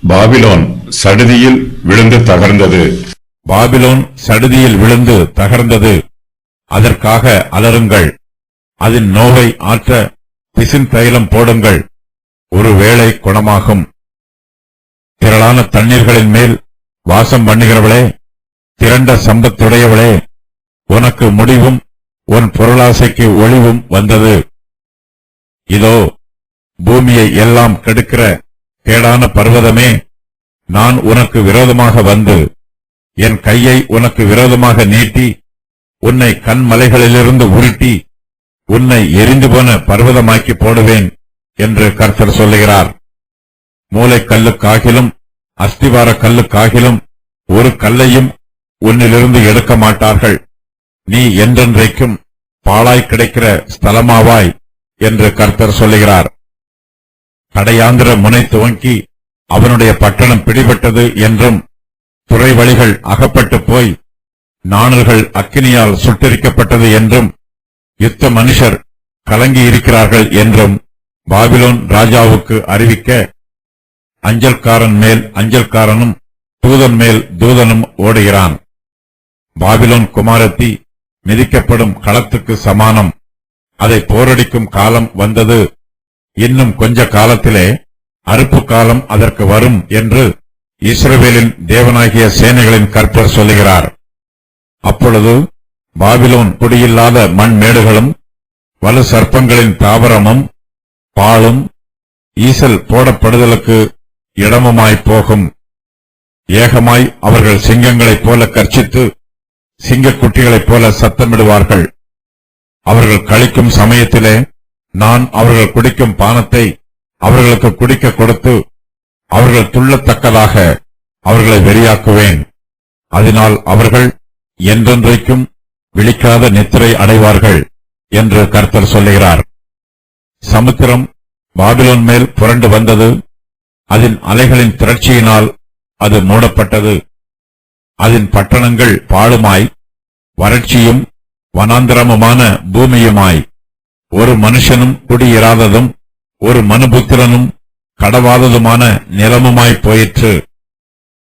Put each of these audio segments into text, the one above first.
Babylon சடுதியில் விழுந்து தகர்ந்தது. Babylon சடுதியில் விழுந்து தகர்ந்தது. அதற்காக அலறுங்கள். அதன் நோவை ஆற்ற பிசின் தைலம் போடுங்கள். ஒருவேளை குணமாகும். திரளான தண்ணீர்களின் மேல் வாசம் பண்ணுகிறவளே, திரண்ட சம்பத்துடையவளே, உனக்கு முடிவும் உன் பொருளாசைக்கு ஒளிவும் வந்தது. இதோ பூமியை எல்லாம் கெடுக்கிற கேடான பர்வதமே, நான் உனக்கு விரோதமாக வந்து என் கையை உனக்கு விரோதமாக நீட்டி உன்னை கண்மலைகளிலிருந்து உருட்டி உன்னை எரிந்து போன பர்வதமாக்கி போடுவேன் என்று கர்த்தர் சொல்லுகிறார். மூலைக்கல்லுக்காகிலும் அஸ்திவார கல்லுக்காகிலும் ஒரு கல்லையும் உன்னிலிருந்து எடுக்க மாட்டார்கள். நீ என்றென்றைக்கும் பாழாய் கிடைக்கிற ஸ்தலமாவாய் என்று கர்த்தர் சொல்லுகிறார். கடையாந்திர முனை துவங்கி அவனுடைய பட்டணம் பிடிபட்டது என்றும், துறை வழிகள் அகப்பட்டு போய் நாணல்கள் அக்கினியால் சுட்டெரிக்கப்பட்டது என்றும், யுத்த மனுஷர் கலங்கியிருக்கிறார்கள் என்றும் பாபிலோன் ராஜாவுக்கு அறிவிக்க, அஞ்சல்காரன் மேல் அஞ்சல்காரனும் தூதன் மேல் தூதனும் ஓடுகிறான். பாபிலோன் குமாரத்தி மிதிக்கப்படும் களத்துக்கு சமானம். அதை போரடிக்கும் காலம் வந்தது. இன்னும் கொஞ்ச காலத்திலே அறுப்பு காலம் அதற்கு வரும் என்று இஸ்ரவேலின் தேவனாகிய சேனைகளின் கர்த்தர் சொல்லுகிறார். அப்பொழுது பாபிலோன் குடியில்லாத மண் மேடுகளும் வலு சர்ப்பங்களின் தாவரமும் பாலும் ஈசல் போடப்படுதலுக்கு இடமுமாய்ப் போகும். ஏகமாய் அவர்கள் சிங்கங்களைப் போல கர்ச்சித்து சிங்கக்குட்டிகளைப் போல சத்தமிடுவார்கள். அவர்கள் களிக்கும் சமயத்திலே நான் அவர்கள் குடிக்கும் பானத்தை அவர்களுக்கு குடிக்க கொடுத்து அவர்கள் துள்ளத்தக்கதாக அவர்களை வெறியாக்குவேன். அதனால் அவர்கள் என்றென்றைக்கும் விழிக்காத நித்திரை அடைவார்கள் என்று கர்த்தர் சொல்லுகிறார். சமுத்திரம் பாபிலோன் மேல் புரண்டு வந்தது. அதன் அலைகளின் திரட்சியினால் அது மூடப்பட்டது. அதன் பட்டணங்கள் பாழுமாய் வறட்சியும் வனாந்தரமுமான பூமியுமாய் ஒரு மனுஷனும் குடியிராததும் ஒரு மனுபுத்திரனும் கடவாததுமான நிலமுமாய் போயிற்று.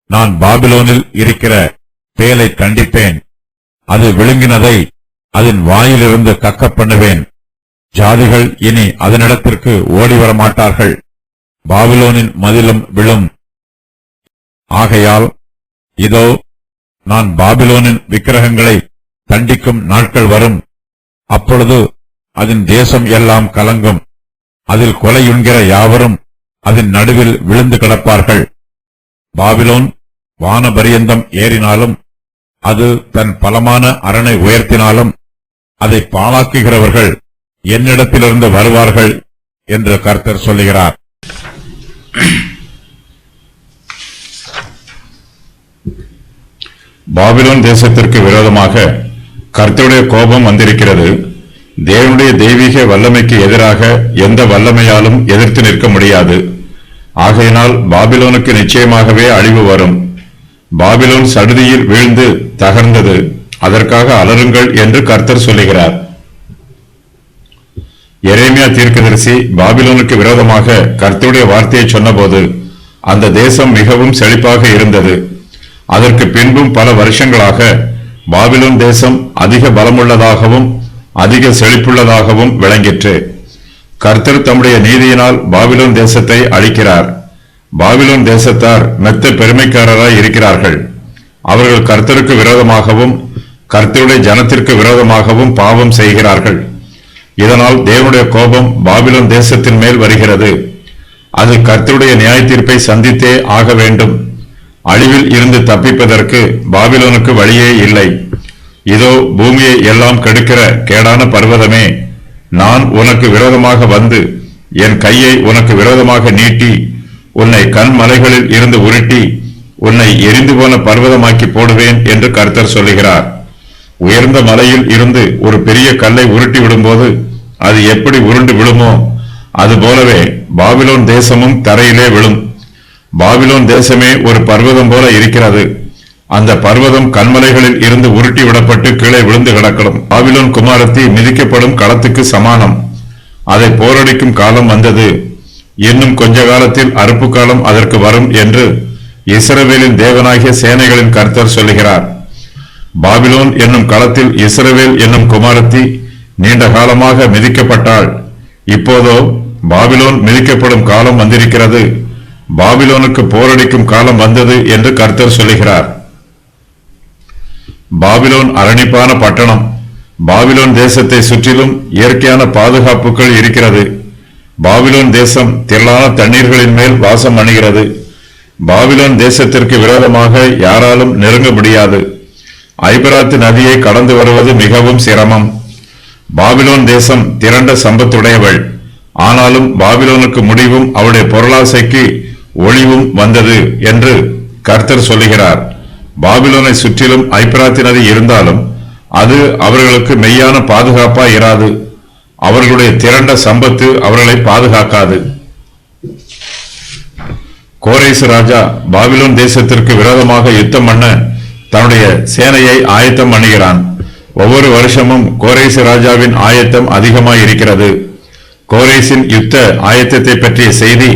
நான் பாபிலோனில் இருக்கிற பேலை கண்டிப்பேன். அது விழுங்கினதை அதன் வாயிலிருந்து கக்க பண்ணுவேன். ஜாதிகள் இனி அதனிடத்திற்கு ஓடிவர மாட்டார்கள். பாபிலோனின் மதிலும் விழும். ஆகையால் இதோ நான் பாபிலோனின் விக்கிரகங்களை தண்டிக்கும் நாட்கள் வரும். அப்பொழுது அதன் தேசம் எல்லாம் கலங்கும். அதில் கொலையுண்கிற யாவரும் அதன் நடுவில் விழுந்து கிடப்பார்கள். பாபிலோன் வானபரியந்தம் ஏறினாலும், அது தன் பலமான அரணை உயர்த்தினாலும், அதை பாழாக்குகிறவர்கள் என்னிடத்திலிருந்து வருவார்கள் என்று கர்த்தர் சொல்லுகிறார். பாபிலோன் தேசத்திற்கு விரோதமாக கர்த்தருடைய கோபம் வந்திருக்கிறது. தேவனுடைய தெய்வீக வல்லமைக்கு எதிராக எந்த வல்லமையாலும் எதிர்த்து நிற்க முடியாது. ஆகையினால் பாபிலோனுக்கு நிச்சயமாகவே அழிவு வரும். பாபிலோன் சடுதியில் வீழ்ந்து தகர்ந்தது. அதற்காக அலறுங்கள் என்று கர்த்தர் சொல்லுகிறார். எரேமியா தீர்க்கதரிசி பாபிலோனுக்கு விரோதமாக கர்த்தருடைய வார்த்தையை சொன்னபோது அந்த தேசம் மிகவும் செழிப்பாக இருந்தது. அதற்கு பின்பும் பல வருஷங்களாக பாபிலோன் தேசம் அதிக பலமுள்ளதாகவும் அதிக செழிப்புள்ளதாகவும் விளங்கிற்று. கர்த்தர் தம்முடைய நீதியினால் பாபிலோன் தேசத்தை அழிக்கிறார். பாபிலோன் தேசத்தார் மெத்த பெருமைக்காரராய் இருக்கிறார்கள். அவர்கள் கர்த்தருக்கு விரோதமாகவும் கர்த்தருடைய ஜனத்திற்கு விரோதமாகவும் பாவம் செய்கிறார்கள். இதனால் தேவனுடைய கோபம் பாபிலோன் தேசத்தின் மேல் வருகிறது. அது கர்த்தருடைய நியாய தீர்ப்பை சந்தித்தே ஆக வேண்டும். அழிவில் இருந்து தப்பிப்பதற்கு பாபிலோனுக்கு வழியே இல்லை. இதோ பூமியை எல்லாம் கெடுக்கிற கேடான பர்வதமே, நான் உனக்கு விரோதமாக வந்து என் கையை உனக்கு விரோதமாக நீட்டி உன்னை கண்மலைகளில் இருந்து உருட்டி உன்னை எரிந்து போன பர்வதமாக்கி போடுவேன் என்று கர்த்தர் சொல்லுகிறார். உயர்ந்த மலையில் இருந்து ஒரு பெரிய கல்லை உருட்டி விடும்போது அது எப்படி உருண்டு விழுமோ அதுபோலவே பாபிலோன் தேசமும் தரையிலே விழும். பாபிலோன் தேசமே ஒரு பர்வதம் போல இருக்கிறது. அந்த பர்வதம் கண்மலைகளில் இருந்து உருட்டி விடப்பட்டு கீழே விழுந்து கிடக்கும். பாபிலோன் குமாரத்தி மிதிக்கப்படும் களத்துக்கு சமானம். அதை போரடிக்கும் காலம் வந்தது. இன்னும் கொஞ்ச காலத்தில் அறுப்பு காலம் அதற்கு வரும் என்று இஸ்ரவேலின் தேவனாகிய சேனைகளின் கர்த்தர் சொல்லுகிறார். பாபிலோன் என்னும் களத்தில் இஸ்ரவேல் என்னும் குமாரத்தி நீண்ட காலமாக மிதிக்கப்பட்டாள். இப்போதோ பாபிலோன் மிதிக்கப்படும் காலம் வந்திருக்கிறது, பாபிலோனுக்கு போரடிக்கும் காலம் வந்தது என்று கர்த்தர் சொல்லுகிறார். பாபிலோன் அரணிப்பான பட்டணம். பாபிலோன் தேசத்தை சுற்றிலும் இயற்கையான பாதுகாப்புகள் இருக்கிறது. பாபிலோன் தேசம் திரளான தண்ணீர்களின் மேல் வாசம் அணுகிறது. பாபிலோன் தேசத்திற்கு விரோதமாக யாராலும் நெருங்க முடியாது. ஐபிராத்து நதியை கடந்து வருவது மிகவும் சிரமம். பாபிலோன் தேசம் திரண்ட சம்பத்துடையவள். ஆனாலும் பாபிலோனுக்கு முடிவும் அவளுடைய பொருளாசைக்கு ஒளிவும் வந்தது என்று கர்த்தர் சொல்லுகிறார். பாபிலோனை சுற்றிலும் ஐபிராத்து நதி இருந்தாலும் அது அவர்களுக்கு மெய்யான பாதுகாப்பா இராது. அவர்களுடைய திரண்ட சம்பத்து அவர்களை பாதுகாக்காது. கோரேசு ராஜா பாபிலோன் தேசத்திற்கு விரோதமாக யுத்தம் பண்ண தன்னுடைய சேனையை ஆயத்தம் பண்ணுகிறான். ஒவ்வொரு வருஷமும் கோரேசு ராஜாவின் ஆயத்தம் அதிகமாயிருக்கிறது. கோரேசின் யுத்த ஆயத்தத்தை பற்றிய செய்தி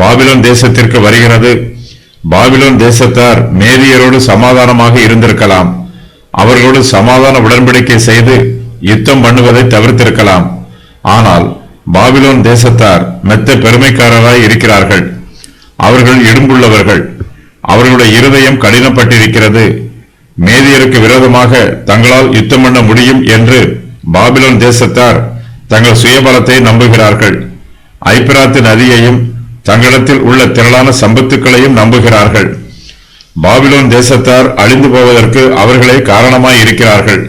பாபிலோன் தேசத்திற்கு வருகிறது. பாபிலோன் தேசத்தார் மேதியரோடு சமாதானமாக இருந்திருக்கலாம். அவர்களோடு சமாதான உடன்படிக்கை செய்து யுத்தம் பண்ணுவதை தவிர்த்திருக்கலாம். ஆனால் பாபிலோன் தேசத்தார் மெத்த பெருமைக்காரராய் இருக்கிறார்கள். அவர்கள் இடும்புள்ளவர்கள். அவர்களுடைய இருதயம் கடினப்பட்டிருக்கிறது. மேதியருக்கு விரோதமாக தங்களால் யுத்தம் பண்ண முடியும் என்று பாபிலோன் தேசத்தார் தங்கள் சுயபலத்தை நம்புகிறார்கள். ஐபிராத்து நதியையும் தங்களிடத்தில் உள்ள திரளான சம்பத்துக்களையும் நம்புகிறார்கள். பாபிலோன் தேசத்தார் அழிந்து போவதற்கு அவர்களே காரணமாய் இருக்கிறார்கள்.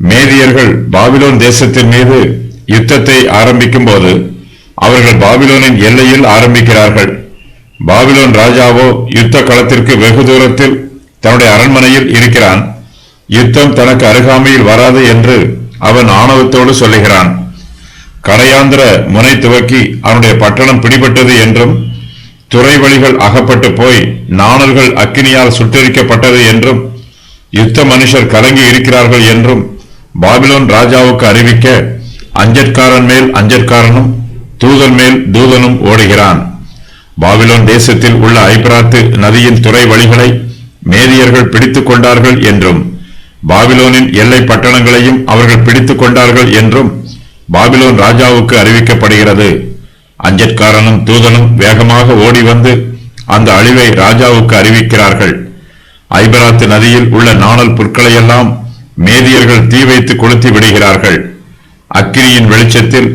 மேதியர்கள் பாபிலோன் தேசத்தின் மீது யுத்தத்தை ஆரம்பிக்கும் போது அவர்கள் பாபிலோனின் எல்லையில் ஆரம்பிக்கிறார்கள். பாபிலோன் ராஜாவோ யுத்த களத்திற்கு வெகு தூரத்தில் தன்னுடைய அரண்மனையில் இருக்கிறான். யுத்தம் தனக்கு அருகாமையில் வராது என்று அவன் ஆணவத்தோடு சொல்லுகிறான். கடையாந்திர முனை துவக்கி அவனுடைய பட்டணம் பிடிபட்டது என்றும், துறை வழிகள் அகப்பட்டு போய் நாணல்கள் அக்கினியால் சுட்டெரிக்கப்பட்டது என்றும், யுத்த மனுஷர் கலங்கி இருக்கிறார்கள் என்றும் பாபிலோன் ராஜாவுக்கு அறிவிக்க அஞ்சற்காரன் மேல் அஞ்சற்காரனும் தூதன் மேல் தூதனும் ஓடுகிறான். பாபிலோன் தேசத்தில் உள்ள ஐபிராத்து நதியின் துறை வழிகளை மேதியர்கள் பிடித்துக் கொண்டார்கள் என்றும், பாபிலோனின் எல்லை பட்டணங்களையும் அவர்கள் பிடித்துக் கொண்டார்கள் என்றும் பாபிலோன் ராஜாவுக்கு அறிவிக்கப்படுகிறது. அஞ்சற்காரனும் தூதனும் வேகமாக ஓடி வந்து அந்த அழிவை ராஜாவுக்கு அறிவிக்கிறார்கள். ஐபிராத்து நதியில் உள்ள நாணல் புற்களையெல்லாம் மேதியர்கள் தீ வைத்து கொளுத்தி விடுகிறார்கள். அக்கினியின் வெளிச்சத்தில்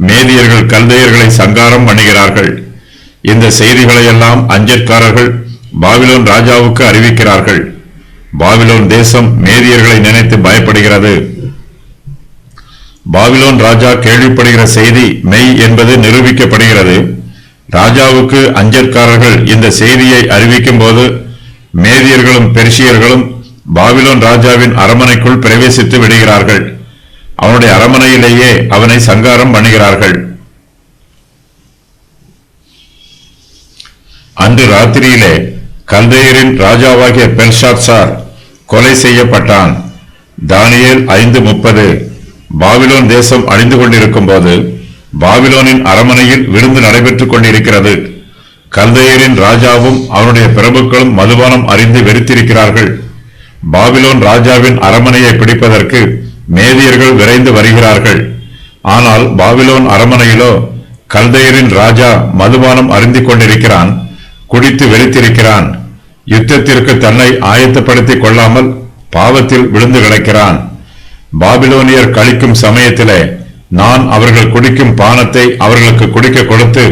மேதியர்கள் கல்தையர்களை சங்காரம் பண்ணுகிறார்கள். இந்த செய்திகளையெல்லாம் அஞ்சற்காரர்கள் பாபிலோன் ராஜாவுக்கு அறிவிக்கிறார்கள். பாபிலோன் தேசம் மேதியர்களை நினைத்து பயப்படுகிறது. பாபிலோன் ராஜா கேள்விப்படுகிற செய்தி மெய் என்பது நிரூபிக்கப்படுகிறது. ராஜாவுக்கு அஞ்சற்காரர்கள் இந்த செய்தியை அறிவிக்கும் போது மேதியர்களும் பெர்சியர்களும் பாபிலோன் ராஜாவின் அரமனைக்குள் பிரவேசித்து விடுகிறார்கள். அவனுடைய அரமனையிலேயே அவனை சங்காரம் பண்ணுகிறார்கள். அன்று ராத்திரியிலே கல்தேயரின் ராஜாவாகிய பெல்ஷாத்சார் கொலை செய்யப்பட்டான். தானியேல் 5:30. பாபிலோன் தேசம் அழிந்து கொண்டிருக்கும் போது பாபிலோனின் அரமனையில் விருந்து நடைபெற்றுக் கொண்டிருக்கிறது. கல்தேயரின் ராஜாவும் அவனுடைய பிரபுக்களும் மதுபானம் அறிந்து வெறுத்திருக்கிறார்கள். பாபிலோன் ராஜாவின் அரமனையை பிடிப்பதற்கு மேதியர்கள் விரைந்து வருகிறார்கள். ஆனால் பாபிலோன் அரமனையிலோ கல்தேயரின் ராஜா மதுபானம் அருந்திக் கொண்டிருக்கிறான். குடித்து வெறித்திருக்கிறான். யுத்தத்திற்கு தன்னை ஆயத்தப்படுத்திக் கொள்ளாமல் பாவத்தில் விழுந்து கிடக்கிறான். பாபிலோனியர் கழிக்கும் சமயத்திலே நான் அவர்கள் குடிக்கும் பானத்தை அவர்களுக்கு குடிக்க கொடுத்து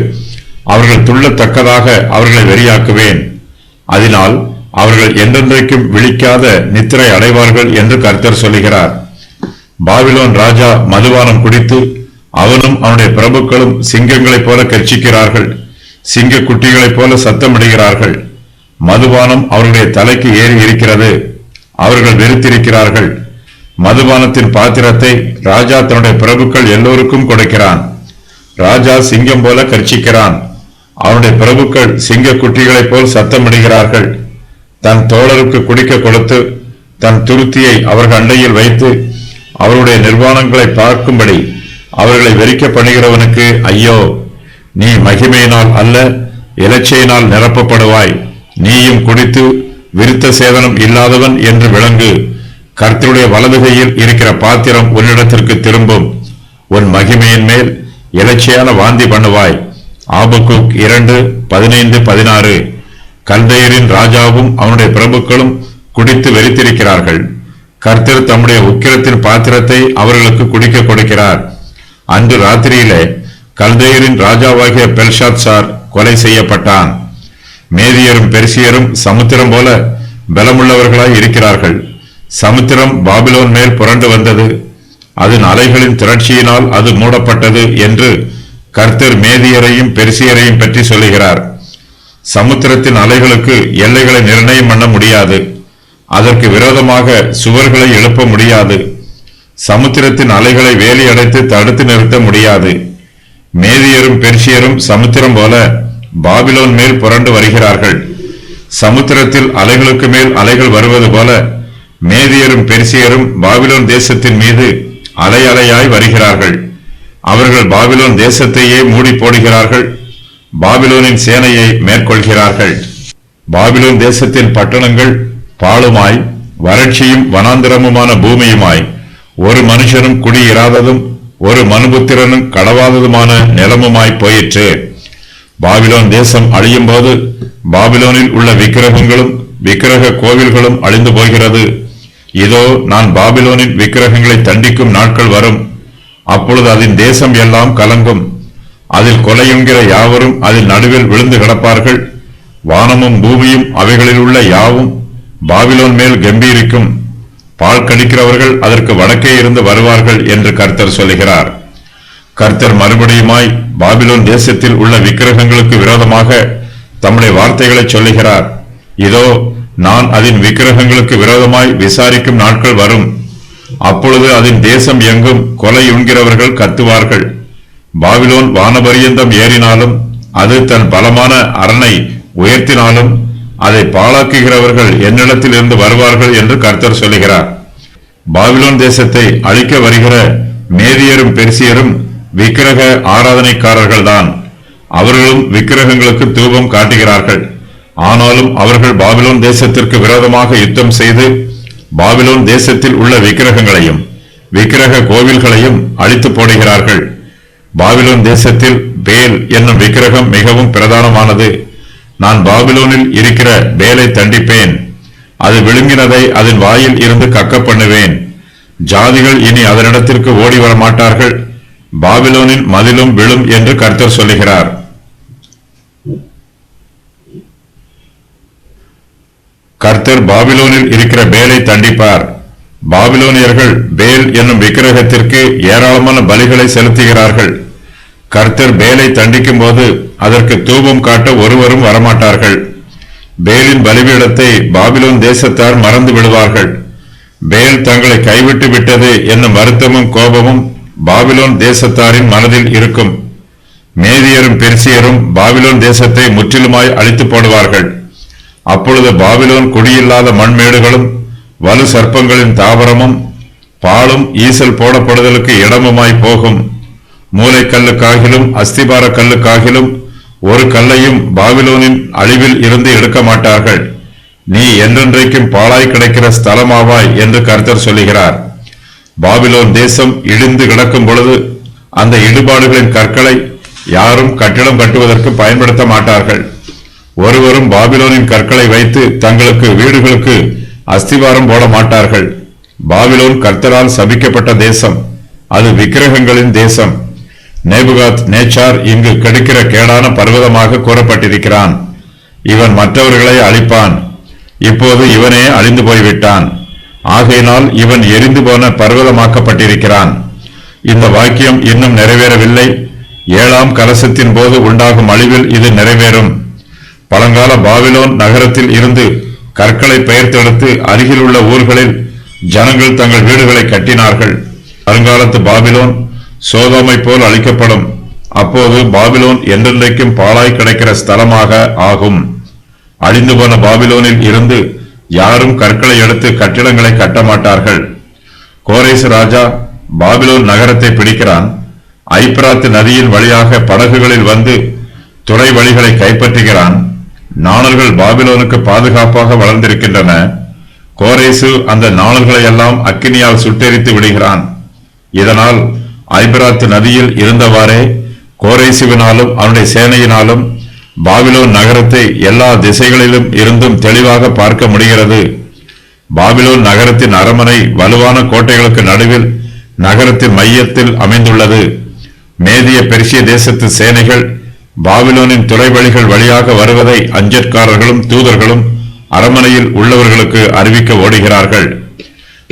அவர்கள் துள்ளத்தக்கதாக அவர்களை வெறியாக்குவேன். அதனால் அவர்கள் என்றென்றைக்கும் விழிக்காத நித்திரை அடைவார்கள் என்று கர்த்தர் சொல்லுகிறார். பாபிலோன் ராஜா மதுபானம் குடித்து அவனும் அவனுடைய பிரபுக்களும் சிங்கங்களைப் போல கர்ச்சிக்கிறார்கள். சிங்க குட்டிகளைப் போல சத்தமிடுகிறார்கள். மதுபானம் அவர்களுடைய தலைக்கு ஏறி இருக்கிறது. அவர்கள் வெறுத்திருக்கிறார்கள். மதுபானத்தின் பாத்திரத்தை ராஜா தன்னுடைய பிரபுக்கள் எல்லோருக்கும் கொடுக்கிறான். ராஜா சிங்கம் போல கர்ச்சிக்கிறான். அவனுடைய பிரபுக்கள் சிங்க குட்டிகளைப் போல் சத்தமிடுகிறார்கள். தன் தோழருக்கு குடிக்க கொடுத்து தன் துருத்தியை அவர்கள் அண்டையில் வைத்து அவருடைய நிர்வாணங்களை பார்க்கும்படி அவர்களை வெறிக்க பண்ணுகிறவனுக்கு ஐயோ! நீ மகிமையினால் அல்ல, இலச்சையினால் நிரப்பப்படுவாய். நீயும் குடித்து விருத்த சேதனம் இல்லாதவன் என்று விளங்கு. கர்த்தருடைய வலதுகையில் இருக்கிற பாத்திரம் உன்னிடத்திற்கு திரும்பும். உன் மகிமையின் மேல் இலச்சையான வாந்தி பண்ணுவாய். ஆபக்குக் 2:15-16. கல்தையரின் ராஜாவும் அவனுடைய பிரபுக்களும் குடித்து வெறித்திருக்கிறார்கள். கர்த்தர் தம்முடைய உக்கிரத்தின் பாத்திரத்தை அவர்களுக்கு குடிக்க கொடுக்கிறார். அன்று ராத்திரியிலே கல்தையரின் ராஜாவாகிய பெல்ஷாத்சார் கொலை செய்யப்பட்டான். மேதியரும் பெர்சியரும் சமுத்திரம் போல பலமுள்ளவர்களாய் இருக்கிறார்கள். சமுத்திரம் பாபிலோன் மேல் புரண்டு வந்தது, அதன் அலைகளின் திரட்சியினால் அது மூடப்பட்டது என்று கர்த்தர் மேதியரையும் பெர்சியரையும் பற்றி சொல்லுகிறார். சமுத்திரத்தின் அலைகளுக்கு எல்லைகளை நிர்ணயம் பண்ண முடியாது. அதற்கு விரோதமாக சுவர்களை எழுப்ப முடியாது. சமுத்திரத்தின் அலைகளை வேலி அடைத்து தடுத்து நிறுத்த முடியாது. மேதியரும் பெர்சியரும் சமுத்திரம் போல பாபிலோன் மேல் புரண்டு வருகிறார்கள். சமுத்திரத்தில் அலைகளுக்கு மேல் அலைகள் வருவது போல மேதியரும் பெர்சியரும் பாபிலோன் தேசத்தின் மீது அலை அலையாய் வருகிறார்கள். அவர்கள் பாபிலோன் தேசத்தையே மூடி போடுகிறார்கள். பாபிலோனின் சேனையை மேற்கொள்கிறார்கள். பாபிலோன் தேசத்தின் பட்டணங்கள் பாழுமாய் வறட்சியும் வனாந்திரமுமான பூமியுமாய் ஒரு மனுஷனும் குடியிராததும் ஒரு மனுபுத்திரனும் கடவாததுமான நிலமுமாய் போயிற்று. பாபிலோன் தேசம் அழியும் போது பாபிலோனில் உள்ள விக்கிரகங்களும் விக்கிரக கோவில்களும் அழிந்து போகிறது. இதோ நான் பாபிலோனின் விக்கிரகங்களை தண்டிக்கும் நாட்கள் வரும். அப்பொழுது அதன் தேசம் எல்லாம் கலங்கும். அதில் கொலையுங்கிற யாவரும் அதில் நடுவில் விழுந்து கிடப்பார்கள். வானமும் பூமியும் அவைகளில் உள்ள யாவும் பாபிலோன் மேல் கம்பீரிக்கும். பால் கடிக்கிறவர்கள் அதற்கு வடக்கே இருந்து வருவார்கள் என்று கர்த்தர் சொல்லுகிறார். கர்த்தர் மறுபடியுமாய் பாபிலோன் தேசத்தில் உள்ள விக்கிரகங்களுக்கு விரோதமாக தம்முடைய வார்த்தைகளை சொல்லுகிறார். இதோ நான் அதன் விக்கிரகங்களுக்கு விரோதமாய் விசாரிக்கும் நாட்கள் வரும். அப்பொழுது அதன் தேசம் எங்கும் கொலை உண்கிறவர்கள் கத்துவார்கள். பாபிலோன் வானபரியந்தம் ஏறினாலும் அது தன் பலமான அரணை உயர்த்தினாலும் அதை பாழாக்குகிறவர்கள் என்னிடத்தில் இருந்து வருவார்கள் என்று கர்த்தர் சொல்லுகிறார். பாபிலோன் தேசத்தை அழிக்க வருகிற மேதியரும் பெர்சியரும் விக்கிரக ஆராதனைக்காரர்கள் தான். அவர்களும் விக்கிரகங்களுக்கு தூபம் காட்டுகிறார்கள். ஆனாலும் அவர்கள் பாபிலோன் தேசத்திற்கு விரோதமாக யுத்தம் செய்து பாபிலோன் தேசத்தில் உள்ள விக்கிரகங்களையும் விக்கிரக கோவில்களையும் அழித்து போடுகிறார்கள். பாபிலோன் தேசத்தில் பேல் என்னும் விக்கிரகம் மிகவும் பிரதானமானது. நான் பாபிலோனில் இருக்கிற பேலை தண்டிப்பேன். அது விழுங்கினதை அதன் வாயில் இருந்து கக்க பண்ணுவேன். ஜாதிகள் இனி அதனிடத்திற்கு ஓடி வர மாட்டார்கள். பாபிலோனின் மதிலும் விழும் என்று கர்த்தர் சொல்லுகிறார். கர்த்தர் பாபிலோனில் இருக்கிற பேலை தண்டிப்பார். பாபிலோனியர்கள் பேல் என்னும் விக்கிரகத்திற்கு ஏராளமான பலிகளை செலுத்துகிறார்கள். கர்த்தர் பேலை தண்டிக்கும் போது அதற்கு தூபம் காட்ட ஒருவரும் வரமாட்டார்கள். பேலின் பலிபீடத்தை பாபிலோன் தேசத்தார் மறந்து விடுவார்கள். பேல் தங்களை கைவிட்டு விட்டது என்னும் வருத்தமும் கோபமும் பாபிலோன் தேசத்தாரின் மனதில் இருக்கும். மேதியரும் பெர்சியரும் பாபிலோன் தேசத்தை முற்றிலுமாய் அழித்து போடுவார்கள். அப்பொழுது பாபிலோன் குடியில்லாத மண்மேடுகளும் வலு சர்ப்பங்களின் தாவரமும் பாலும் ஈசல் போடப்படுதலுக்கு இடமுமாய் போகும். மூளைக்கல்லுக்காகிலும் அஸ்திபார கல்லுக்காகிலும் ஒரு கல்லையும் பாபிலோனின் அழிவில் இருந்து எடுக்க மாட்டார்கள். நீ என்றென்றைக்கும் பாழாய் கிடைக்கிற ஸ்தலமாவாய் என்று கர்த்தர் சொல்லுகிறார். பாபிலோன் தேசம் இடிந்து கிடக்கும் பொழுது அந்த இடுபாடுகளின் கற்களை யாரும் கட்டிடம் கட்டுவதற்கு பயன்படுத்த மாட்டார்கள். ஒருவரும் பாபிலோனின் கற்களை வைத்து தங்களுக்கு வீடுகளுக்கு அஸ்திவாரம் போட மாட்டார்கள். பாபிலோன் கர்த்தரால் சபிக்கப்பட்ட தேசம், அது விக்கிரகங்களின் தேசம். நேபுகாத் நேச்சார் இங்கு கெடுக்கிற கேடான பர்வதமாக கூறப்பட்டிருக்கிறான். இவன் மற்றவர்களை அழிப்பான். இப்போது இவனே அழிந்து போய்விட்டான். ஆகையினால் இவன் எரிந்து போன பர்வதமாக்கப்பட்டிருக்கிறான். இந்த வாக்கியம் இன்னும் நிறைவேறவில்லை. 7ஆம் கலசத்தின் போது உண்டாகும் அழிவில் இது நிறைவேறும். பழங்கால பாபிலோன் நகரத்தில் இருந்து கற்களை பெயர்த்தெடுத்து அருகில் உள்ள ஊர்களில் ஜனங்கள் தங்கள் வீடுகளை கட்டினார்கள். வருங்காலத்து பாபிலோன் சோதோமை போல் அழிக்கப்படும். அப்போது பாபிலோன் என்றென்றைக்கும் பாழாய் கிடைக்கிற ஸ்தலமாக ஆகும். அழிந்து போன பாபிலோனில் இருந்து யாரும் கற்களை எடுத்து கட்டிடங்களை கட்ட மாட்டார்கள். கோரேசு ராஜா பாபிலோன் நகரத்தை பிடிக்கிறான். ஐப்பிராத்து நதியின் வழியாக படகுகளில் வந்து துறை வழிகளை கைப்பற்றுகிறான். நாணல்கள் பாபிலோனுக்கு பாதுகாப்பாக வளர்ந்திருக்கின்றன. கோரேசு அந்த நாணல்களை எல்லாம் அக்கினியால் சுட்டெரித்து விடுகிறான். இதனால் ஐப்பிராத்து நதியில் இருந்தவாறே கோரேசுவினாலும் அவனுடைய சேனையினாலும் பாபிலோன் நகரத்தை எல்லா திசைகளிலும் இருந்தும் தெளிவாக பார்க்க முடிகிறது. பாபிலோன் நகரத்தின் அரண்மனை வலுவான கோட்டைகளுக்கு நடுவில் நகரத்தின் மையத்தில் அமைந்துள்ளது. மேதிய பெர்சிய தேசத்து சேனைகள் பாபிலோனின் துறைவழிகள் வழியாக வருவதை அஞ்சற்காரர்களும் தூதர்களும் அரண்மனையில் உள்ளவர்களுக்கு அறிவிக்க ஓடுகிறார்கள்.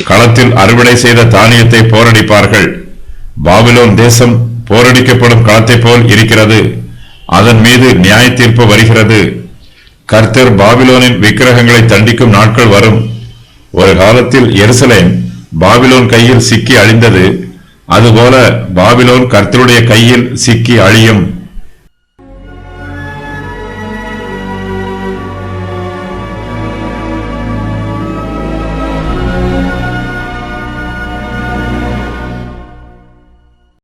களத்தில் அறுவடை செய்த தானியத்தை போரடிப்பார்கள். பாபிலோன் தேசம் போரடிக்கப்படும் களத்தை போல் இருக்கிறது. அதன் மீது நியாய தீர்ப்பு வருகிறது. கர்த்தர் பாபிலோனின் விக்கிரகங்களை தண்டிக்கும் நாட்கள் வரும். ஒரு காலத்தில் எருசலேம் பாபிலோன் கையில் சிக்கி அழிந்தது. அதுபோல பாபிலோன் கர்த்தருடைய கையில் சிக்கி அழியும்.